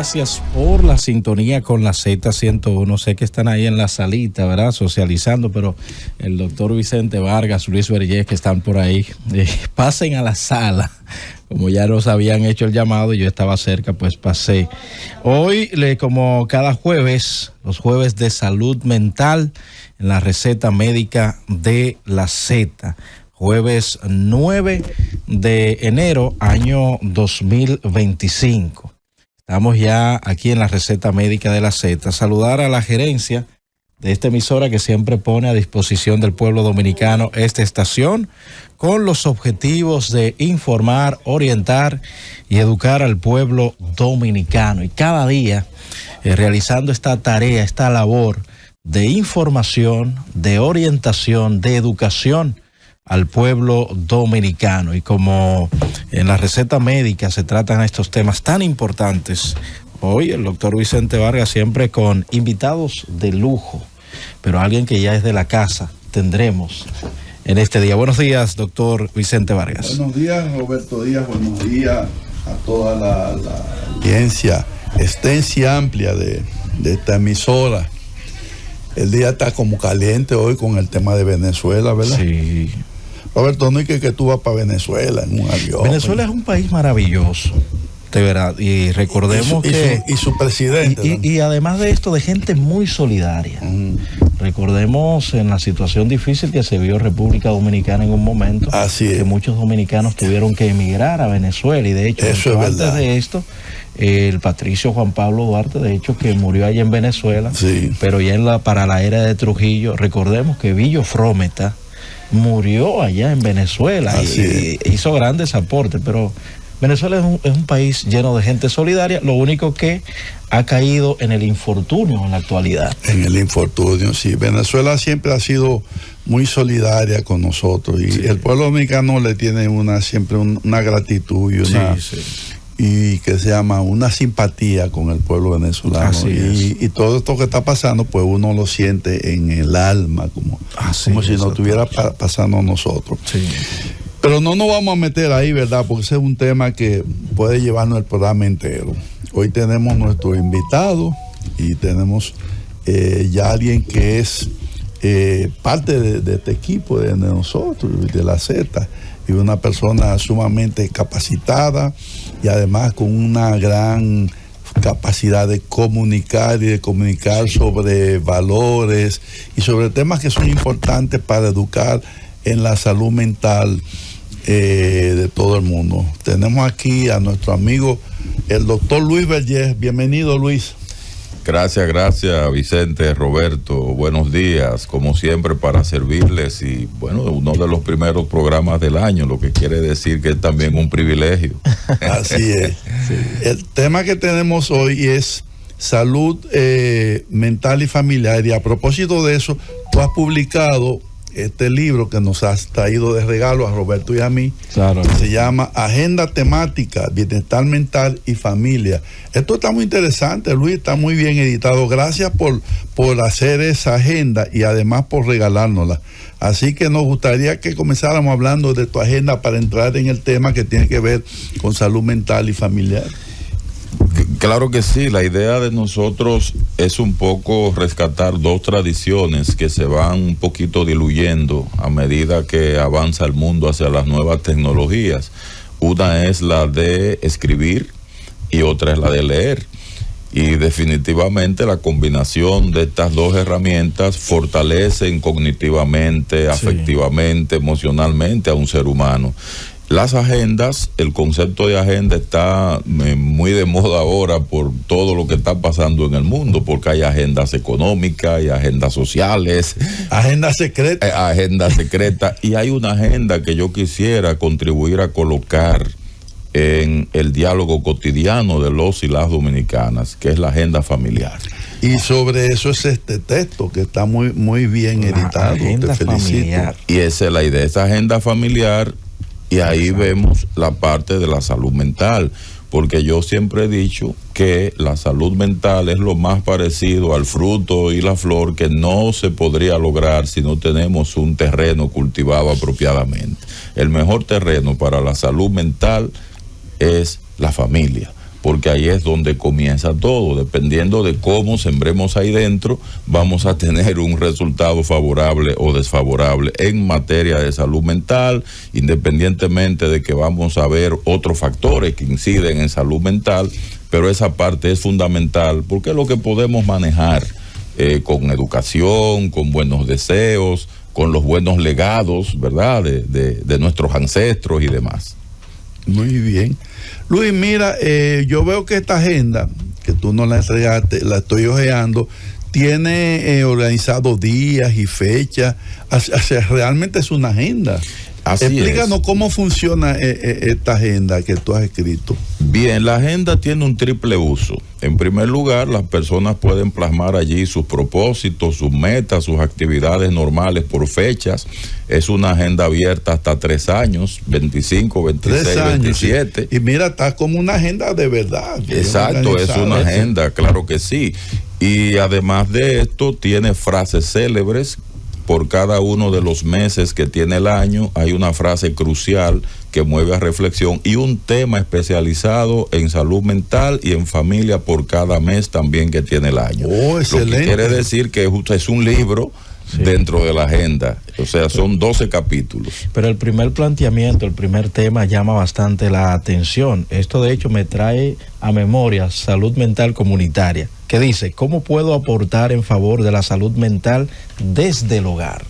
Gracias por la sintonía con la Z101. Sé que están ahí en la salita, ¿verdad? Socializando, pero el doctor Vicente Vargas, Luis Vergés, que están por ahí, pasen a la sala. Como ya nos habían hecho el llamado y yo estaba cerca, pues pasé. Hoy, como cada jueves, los jueves de salud mental, en la receta médica de la Z. Jueves 9 de enero, año 2025. Estamos ya aquí en la receta médica de la Z. Saludar a la gerencia de esta emisora que siempre pone a disposición del pueblo dominicano esta estación con los objetivos de informar, orientar y educar al pueblo dominicano. Y cada día realizando esta tarea, esta labor de información, de orientación, de educación al pueblo dominicano. Y como en la receta médica se tratan estos temas tan importantes, hoy el doctor Vicente Vargas siempre con invitados de lujo, pero alguien que ya es de la casa tendremos en este día. Buenos días, doctor Vicente Vargas. Buenos días, Roberto Díaz. Buenos días a toda la audiencia extensa amplia de esta emisora. El día está como caliente hoy con el tema de Venezuela, ¿verdad? Sí. Roberto, no es que tú vas para Venezuela en un avión. Venezuela es un país maravilloso, de verdad. Y recordemos y su presidente. Y además de esto, de gente muy solidaria. Recordemos en la situación difícil que se vio República Dominicana en un momento. Así es. Que muchos dominicanos tuvieron que emigrar a Venezuela. Y de hecho, antes de esto, el patricio Juan Pablo Duarte, de hecho, que murió allá en Venezuela. Sí. Pero ya para la era de Trujillo, recordemos que Villo Frometa murió allá en Venezuela y hizo grandes aportes, pero Venezuela es un país lleno de gente solidaria, lo único que ha caído en el infortunio en la actualidad. En el infortunio, sí. Venezuela siempre ha sido muy solidaria con nosotros y el pueblo dominicano le tiene siempre una gratitud y que se llama una simpatía con el pueblo venezolano. Y todo esto que está pasando, pues uno lo siente en el alma, como si no estuviera pasando a nosotros. Sí. Pero no nos vamos a meter ahí, ¿verdad? Porque ese es un tema que puede llevarnos el programa entero. Hoy tenemos nuestro invitado y tenemos ya alguien que es parte de este equipo, de nosotros, de la Z, y una persona sumamente capacitada y además con una gran capacidad de comunicar y de comunicar sobre valores y sobre temas que son importantes para educar en la salud mental de todo el mundo. Tenemos aquí a nuestro amigo el doctor Luis Vergés. Bienvenido, Luis. Gracias Vicente, Roberto, buenos días, como siempre para servirles y bueno, uno de los primeros programas del año, lo que quiere decir que es también un privilegio. Así es. Sí. El tema que tenemos hoy es salud mental y familiar, y a propósito de eso, tú has publicado este libro que nos has traído de regalo a Roberto y a mí, que se llama Agenda Temática, Bienestar Mental y Familia. Esto está muy interesante, Luis, está muy bien editado. Gracias por hacer esa agenda y además por regalárnosla. Así que nos gustaría que comenzáramos hablando de tu agenda para entrar en el tema que tiene que ver con salud mental y familiar. Claro que sí, la idea de nosotros es un poco rescatar dos tradiciones que se van un poquito diluyendo a medida que avanza el mundo hacia las nuevas tecnologías. Una es la de escribir y otra es la de leer. Y definitivamente la combinación de estas dos herramientas fortalecen cognitivamente, afectivamente, emocionalmente a un ser humano. Las agendas, el concepto de agenda está muy de moda ahora por todo lo que está pasando en el mundo, porque hay agendas económicas y agendas sociales. Agenda secreta. Agenda secreta. Y hay una agenda que yo quisiera contribuir a colocar en el diálogo cotidiano de los y las dominicanas, que es la agenda familiar. Y sobre eso es este texto que está muy bien editado. Te felicito. Familiar. Y esa es la idea, esa agenda familiar. Y ahí vemos la parte de la salud mental, porque yo siempre he dicho que la salud mental es lo más parecido al fruto y la flor que no se podría lograr si no tenemos un terreno cultivado apropiadamente. El mejor terreno para la salud mental es la familia, porque ahí es donde comienza todo. Dependiendo de cómo sembremos ahí dentro, vamos a tener un resultado favorable o desfavorable en materia de salud mental, independientemente de que vamos a ver otros factores que inciden en salud mental, pero esa parte es fundamental porque es lo que podemos manejar con educación, con buenos deseos, con los buenos legados, ¿verdad?, de nuestros ancestros y demás. Muy bien. Luis, mira, yo veo que esta agenda, que tú no la entregaste, la estoy ojeando, tiene organizado días y fechas, o sea, realmente es una agenda. Así Explícanos es. cómo funciona esta agenda que tú has escrito. Bien, la agenda tiene un triple uso. En primer lugar, las personas pueden plasmar allí sus propósitos, sus metas, sus actividades normales por fechas. Es una agenda abierta hasta 3 años, 25, 26, 3 años, 27. Sí. Y mira, está como una agenda de verdad. Exacto, es una agenda, claro que sí. Y además de esto, tiene frases célebres. Por cada uno de los meses que tiene el año hay una frase crucial que mueve a reflexión y un tema especializado en salud mental y en familia por cada mes también que tiene el año. Oh, excelente. Lo que quiere decir que es un libro dentro de la agenda, o sea, son 12 capítulos. Pero el primer planteamiento, el primer tema llama bastante la atención. Esto de hecho me trae a memoria salud mental comunitaria, que dice, ¿cómo puedo aportar en favor de la salud mental desde el hogar?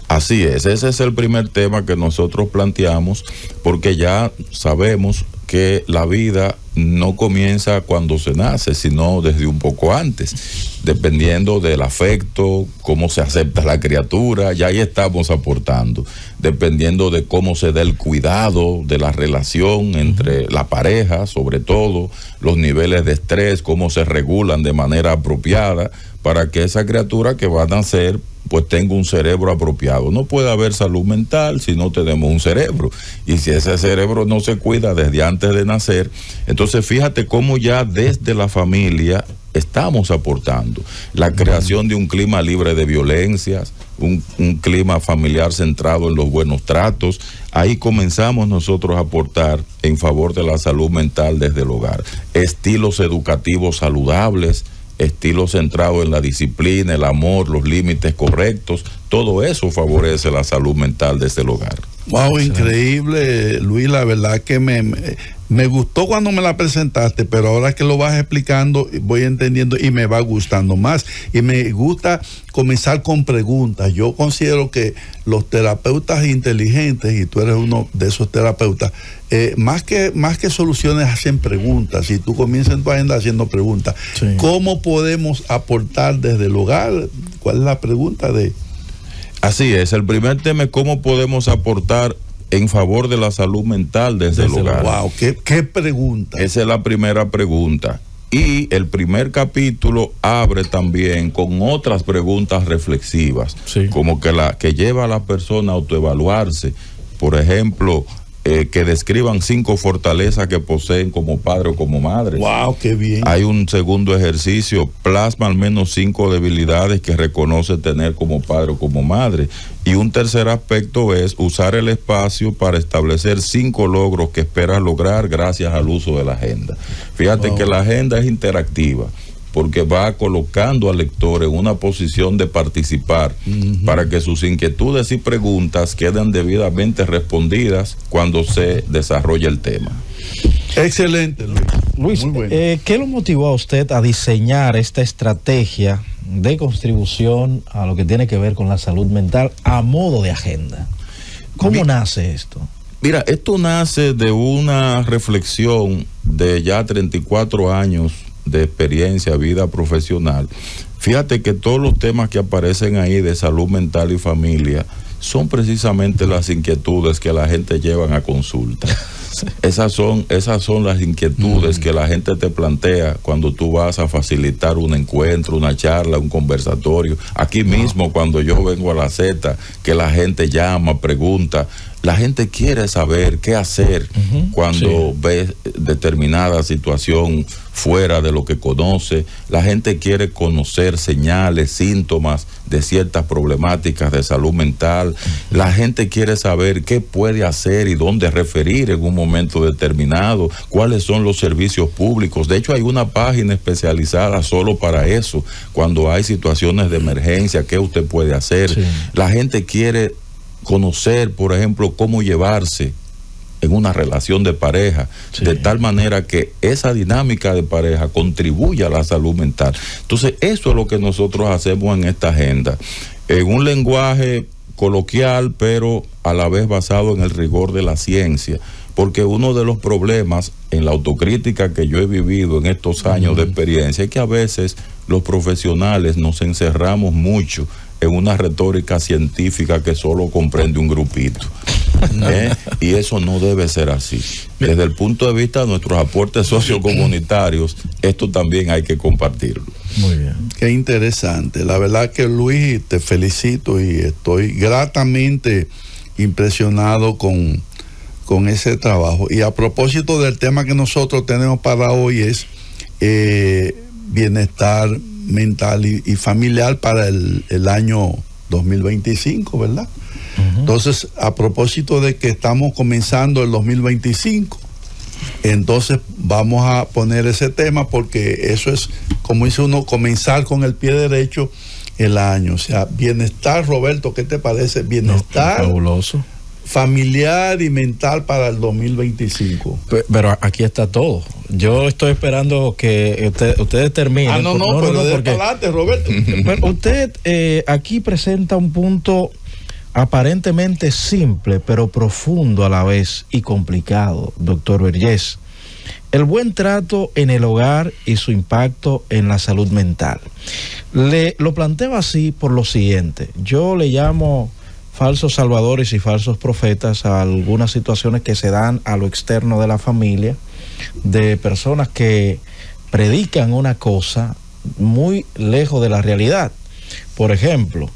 Así es, ese es el primer tema que nosotros planteamos, porque ya sabemos que la vida no comienza cuando se nace, sino desde un poco antes, dependiendo del afecto, cómo se acepta la criatura, ya ahí estamos aportando, dependiendo de cómo se da el cuidado de la relación entre la pareja, sobre todo, los niveles de estrés, cómo se regulan de manera apropiada, para que esa criatura que va a nacer pues tenga un cerebro apropiado. No puede haber salud mental si no tenemos un cerebro, y si ese cerebro no se cuida desde antes de nacer, entonces fíjate cómo ya desde la familia estamos aportando la creación de un clima libre de violencias, un clima familiar centrado en los buenos tratos. Ahí comenzamos nosotros a aportar en favor de la salud mental desde el hogar. Estilos educativos saludables, estilo centrado en la disciplina, el amor, los límites correctos, todo eso favorece la salud mental desde el hogar. Wow, increíble, Luis, la verdad que me gustó cuando me la presentaste, pero ahora que lo vas explicando voy entendiendo y me va gustando más. Y me gusta comenzar con preguntas. Yo considero que los terapeutas inteligentes, y tú eres uno de esos terapeutas, más que soluciones hacen preguntas. Si tú comienzas en tu agenda haciendo preguntas, sí. ¿Cómo podemos aportar desde el hogar? ¿Cuál es la pregunta de...? Así es, el primer tema es cómo podemos aportar en favor de la salud mental desde el hogar. Wow, qué pregunta. Esa es la primera pregunta. Y el primer capítulo abre también con otras preguntas reflexivas, sí. Como que lleva a la persona a autoevaluarse. Por ejemplo, que describan 5 fortalezas que poseen como padre o como madre. ¡Wow, qué bien! Hay un segundo ejercicio, plasma al menos 5 debilidades que reconoce tener como padre o como madre. Y un tercer aspecto es usar el espacio para establecer 5 logros que esperas lograr gracias al uso de la agenda. Fíjate que la agenda es interactiva, porque va colocando al lector en una posición de participar, para que sus inquietudes y preguntas queden debidamente respondidas cuando se desarrolla el tema. Excelente, Luis. Luis, muy bueno. ¿Qué lo motivó a usted a diseñar esta estrategia de contribución a lo que tiene que ver con la salud mental a modo de agenda? ¿Cómo nace esto? Mira, esto nace de una reflexión de ya 34 años de experiencia, vida profesional. Fíjate que todos los temas que aparecen ahí de salud mental y familia son precisamente las inquietudes que la gente llevan a consulta. Esas son las inquietudes que la gente te plantea cuando tú vas a facilitar un encuentro, una charla, un conversatorio. Aquí mismo, cuando yo vengo a la Z, que la gente llama, pregunta, la gente quiere saber qué hacer cuando ve determinada situación fuera de lo que conoce. La gente quiere conocer señales, síntomas de ciertas problemáticas de salud mental. La gente quiere saber qué puede hacer y dónde referir en un momento determinado, cuáles son los servicios públicos. De hecho, hay una página especializada solo para eso. Cuando hay situaciones de emergencia, ¿qué usted puede hacer? Sí. La gente quiere conocer, por ejemplo, cómo llevarse en una relación de pareja, de tal manera que esa dinámica de pareja contribuya a la salud mental. Entonces, eso es lo que nosotros hacemos en esta agenda, en un lenguaje coloquial, pero a la vez basado en el rigor de la ciencia, porque uno de los problemas en la autocrítica que yo he vivido en estos años de experiencia es que a veces los profesionales nos encerramos mucho en una retórica científica que solo comprende un grupito. Y eso no debe ser así. Desde el punto de vista de nuestros aportes sociocomunitarios, esto también hay que compartirlo. Muy bien. Qué interesante. La verdad que, Luis, te felicito y estoy gratamente impresionado con ese trabajo. Y a propósito del tema que nosotros tenemos para hoy es bienestar mental y familiar para el año 2025, ¿verdad? Entonces, a propósito de que estamos comenzando el 2025, entonces vamos a poner ese tema, porque eso es, como dice uno, comenzar con el pie derecho el año. O sea, bienestar, Roberto, ¿qué te parece? Bienestar fabuloso, familiar y mental para el 2025. Pero aquí está todo. Yo estoy esperando que ustedes terminen. No, porque adelante, Roberto. Pero usted aquí presenta un punto aparentemente simple, pero profundo a la vez y complicado, doctor Vergés. El buen trato en el hogar y su impacto en la salud mental. Lo planteo así por lo siguiente. Yo le llamo falsos salvadores y falsos profetas a algunas situaciones que se dan a lo externo de la familia, de personas que predican una cosa muy lejos de la realidad. Por ejemplo,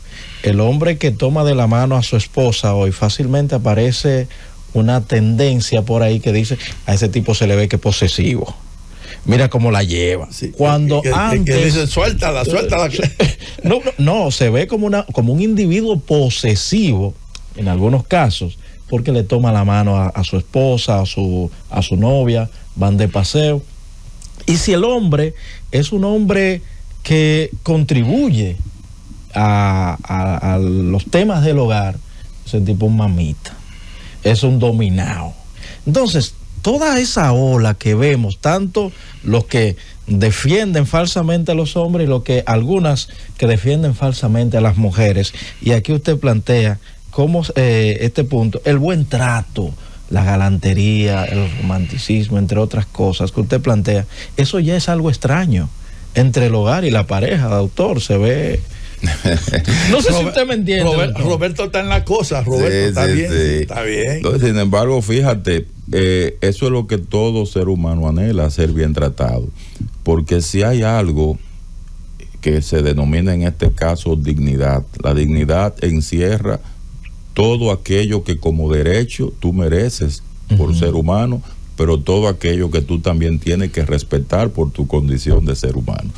el hombre que toma de la mano a su esposa hoy, fácilmente aparece una tendencia por ahí que dice: a ese tipo se le ve que es posesivo. Mira cómo la lleva. Sí, cuando antes que dice, suéltala. No, se ve como un individuo posesivo en algunos casos, porque le toma la mano a su esposa, a su novia, van de paseo. Y si el hombre es un hombre que contribuye a los temas del hogar, ese tipo es un mamita, es un dominado. Entonces, toda esa ola que vemos, tanto los que defienden falsamente a los hombres y algunas que defienden falsamente a las mujeres, y aquí usted plantea cómo este punto, el buen trato, la galantería, el romanticismo, entre otras cosas que usted plantea, eso ya es algo extraño entre el hogar y la pareja, doctor. Se ve... No sé si usted me entiende. Roberto está en la cosa, Roberto, sí, está bien. Entonces, sin embargo, fíjate, eso es lo que todo ser humano anhela, ser bien tratado. Porque si hay algo que se denomina en este caso dignidad, la dignidad encierra todo aquello que como derecho tú mereces por ser humano, pero todo aquello que tú también tienes que respetar por tu condición de ser humano.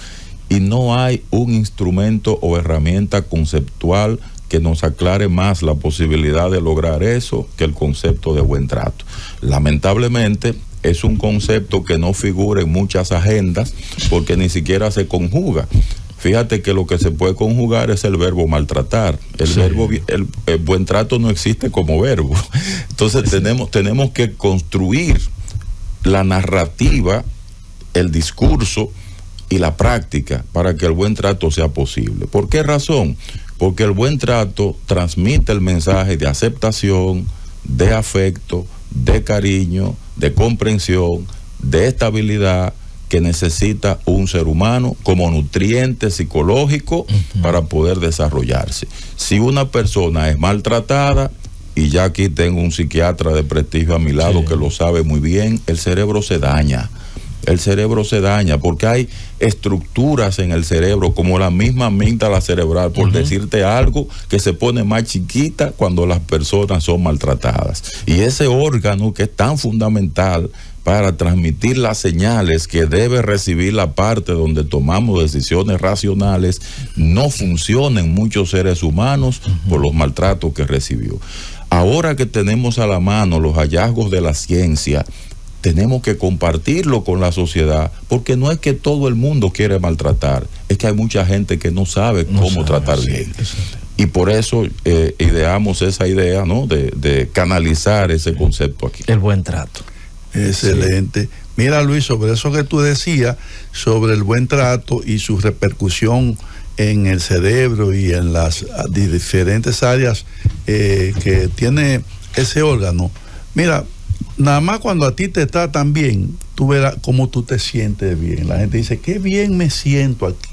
Y no hay un instrumento o herramienta conceptual que nos aclare más la posibilidad de lograr eso que el concepto de buen trato. Lamentablemente es un concepto que no figura en muchas agendas porque ni siquiera se conjuga. Fíjate que lo que se puede conjugar es el verbo maltratar. El buen trato no existe como verbo. Entonces tenemos que construir la narrativa, el discurso y la práctica para que el buen trato sea posible. ¿Por qué razón? Porque el buen trato transmite el mensaje de aceptación, de afecto, de cariño, de comprensión, de estabilidad que necesita un ser humano como nutriente psicológico para poder desarrollarse. Si una persona es maltratada, y ya aquí tengo un psiquiatra de prestigio a mi lado que lo sabe muy bien, el cerebro se daña. el cerebro se daña, porque hay estructuras en el cerebro, como la misma amígdala cerebral, por decirte algo, que se pone más chiquita cuando las personas son maltratadas. Y ese órgano que es tan fundamental para transmitir las señales que debe recibir la parte donde tomamos decisiones racionales, no funciona en muchos seres humanos por los maltratos que recibió. Ahora que tenemos a la mano los hallazgos de la ciencia, tenemos que compartirlo con la sociedad, porque no es que todo el mundo quiere maltratar, es que hay mucha gente que no sabe cómo tratar bien. Y por eso ideamos esa idea, ¿no?, de canalizar ese concepto aquí. El buen trato. Excelente. Sí. Mira, Luis, sobre eso que tú decías, sobre el buen trato y su repercusión en el cerebro y en las diferentes áreas que tiene ese órgano. Mira, nada más cuando a ti te tratan bien, tú verás cómo tú te sientes bien. La gente dice, qué bien me siento aquí.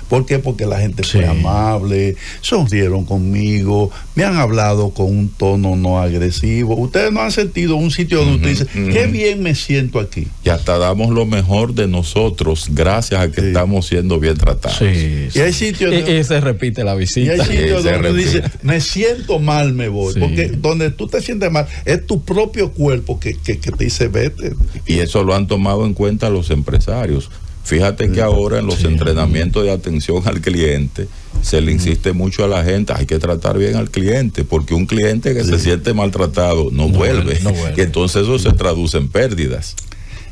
¿Por qué? Porque la gente fue amable, sonrieron conmigo, me han hablado con un tono no agresivo. Ustedes no han sentido un sitio donde usted dice, qué bien me siento aquí. Y hasta damos lo mejor de nosotros gracias a que estamos siendo bien tratados. Y hay sitios y se repite la visita. Y hay sitios donde dice, me siento mal, me voy. Porque donde tú te sientes mal, es tu propio cuerpo que te dice, vete. Y eso lo han tomado en cuenta los empresarios. Fíjate que ahora en los entrenamientos de atención al cliente se le insiste mucho a la gente, hay que tratar bien al cliente, porque un cliente que se siente maltratado no vuelve. Y entonces eso se traduce en pérdidas.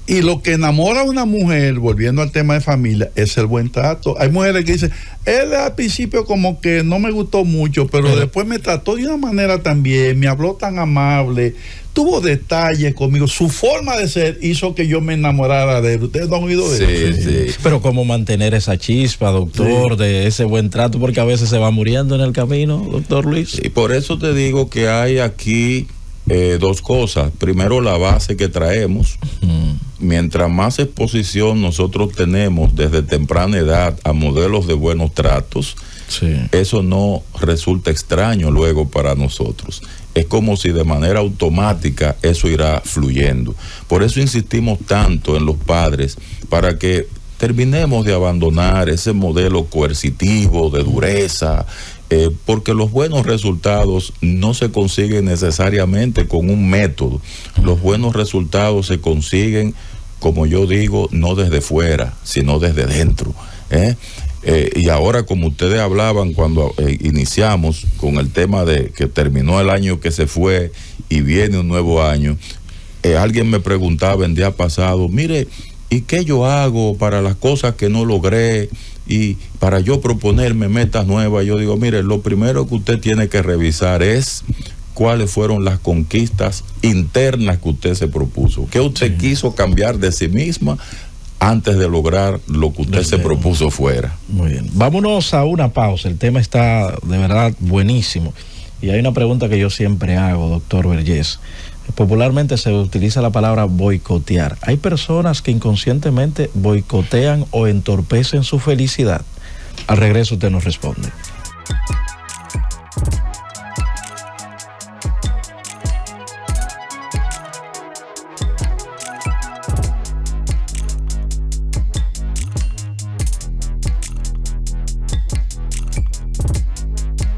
Y lo que enamora a una mujer, volviendo al tema de familia, es el buen trato. Hay mujeres que dicen, él al principio como que no me gustó mucho, pero después me trató de una manera tan bien, me habló tan amable, tuvo detalles conmigo, su forma de ser hizo que yo me enamorara de él. ¿Ustedes no han oído de eso? Sí. Pero cómo mantener esa chispa, doctor, de ese buen trato, porque a veces se va muriendo en el camino, doctor Luis. Y por eso te digo que hay aquí dos cosas. Primero, la base que traemos. Mientras más exposición nosotros tenemos desde temprana edad a modelos de buenos tratos, eso no resulta extraño luego para nosotros. Es como si de manera automática eso irá fluyendo. Por eso insistimos tanto en los padres, para que terminemos de abandonar ese modelo coercitivo de dureza, porque los buenos resultados no se consiguen necesariamente con un método. Los buenos resultados se consiguen, como yo digo, no desde fuera, sino desde dentro. Y ahora, como ustedes hablaban cuando iniciamos con el tema de que terminó el año que se fue y viene un nuevo año, alguien me preguntaba el día pasado, mire, ¿y qué yo hago para las cosas que no logré y para yo proponerme metas nuevas? Yo digo, mire, lo primero que usted tiene que revisar es cuáles fueron las conquistas internas que usted se propuso, qué usted quiso cambiar de sí misma antes de lograr lo que usted se propuso fuera. Muy bien, vámonos a una pausa. El tema está de verdad buenísimo y hay una pregunta que yo siempre hago, doctor Vergés. Popularmente se utiliza la palabra boicotear. ¿Hay personas que inconscientemente boicotean o entorpecen su felicidad? Al regreso usted nos responde.